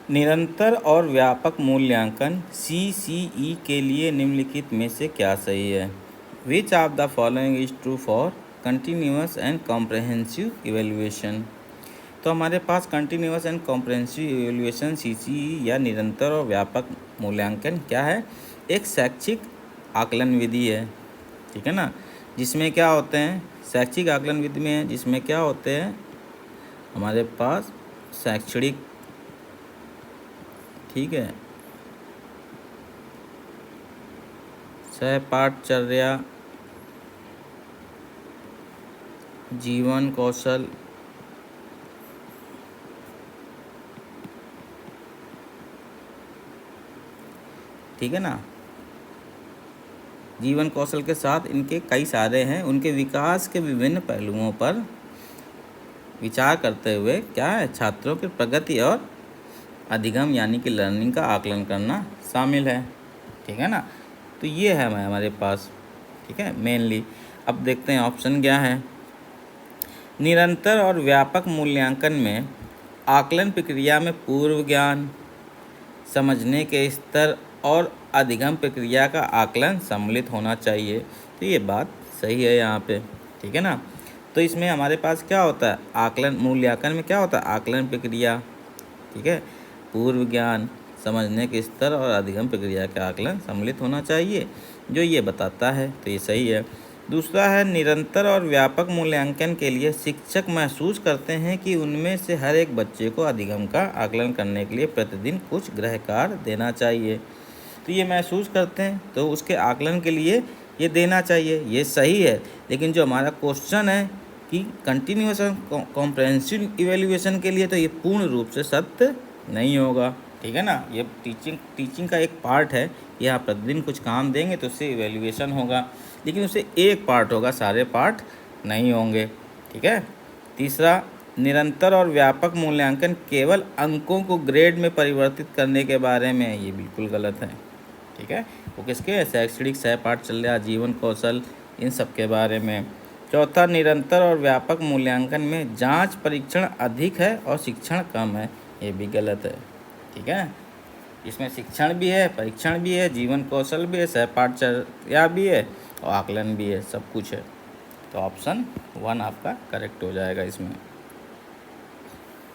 निरंतर और व्यापक मूल्यांकन CCE के लिए निम्नलिखित में से क्या सही है? Which of the following is true for continuous and comprehensive evaluation? तो हमारे पास continuous and comprehensive evaluation CCE या निरंतर और व्यापक मूल्यांकन क्या है? एक शैक्षिक आकलन विधि है, ठीक है ना, जिसमें क्या होते हैं, शैक्षिक आकलन विधि में जिसमें क्या होते हैं हमारे पास शैक्षणिक, ठीक है, सहपाठचर्या, जीवन कौशल, ठीक है ना, जीवन कौशल के साथ इनके कई सारे हैं, उनके विकास के विभिन्न पहलुओं पर विचार करते हुए क्या है, छात्रों की प्रगति और अधिगम यानी कि लर्निंग का आकलन करना शामिल है, ठीक है ना। तो ये है हमारे पास, ठीक है, मेनली। अब देखते हैं ऑप्शन क्या है। निरंतर और व्यापक मूल्यांकन में आकलन प्रक्रिया में पूर्व ज्ञान, समझने के स्तर और अधिगम प्रक्रिया का आकलन सम्मिलित होना चाहिए। तो ये बात सही है यहाँ पे, ठीक है ना। तो इसमें हमारे पास क्या होता है, आकलन मूल्यांकन में क्या होता है, आकलन प्रक्रिया, ठीक है, पूर्व ज्ञान, समझने के स्तर और अधिगम प्रक्रिया का आकलन सम्मिलित होना चाहिए, जो ये बताता है। तो ये सही है। दूसरा है, निरंतर और व्यापक मूल्यांकन के लिए शिक्षक महसूस करते हैं कि उनमें से हर एक बच्चे को अधिगम का आकलन करने के लिए प्रतिदिन कुछ गृह कार्य देना चाहिए। तो ये महसूस करते हैं तो उसके आकलन के लिए ये देना चाहिए, ये सही है। लेकिन जो हमारा क्वेश्चन है कि कंटिन्यूअस और कॉम्प्रहेंसिव इवैल्यूएशन के लिए, तो ये पूर्ण रूप से सत्य नहीं होगा, ठीक है ना। ये टीचिंग का एक पार्ट है, ये आप प्रतिदिन कुछ काम देंगे तो उससे इवैल्यूएशन होगा, लेकिन उससे एक पार्ट होगा, सारे पार्ट नहीं होंगे, ठीक है। तीसरा, निरंतर और व्यापक मूल्यांकन केवल अंकों को ग्रेड में परिवर्तित करने के बारे में है, ये बिल्कुल गलत है, ठीक है। वो किसके, शैक्षणिक, सहपाठचर्या, जीवन कौशल, इन सब के बारे में। चौथा, निरंतर और व्यापक मूल्यांकन में जांच परीक्षण अधिक है और शिक्षण कम है, ये भी गलत है, ठीक है। इसमें शिक्षण भी है, परीक्षण भी है, जीवन कौशल भी है, सहपाठचर्या भी है और आकलन भी है, सब कुछ है। तो ऑप्शन 1 आपका करेक्ट हो जाएगा इसमें।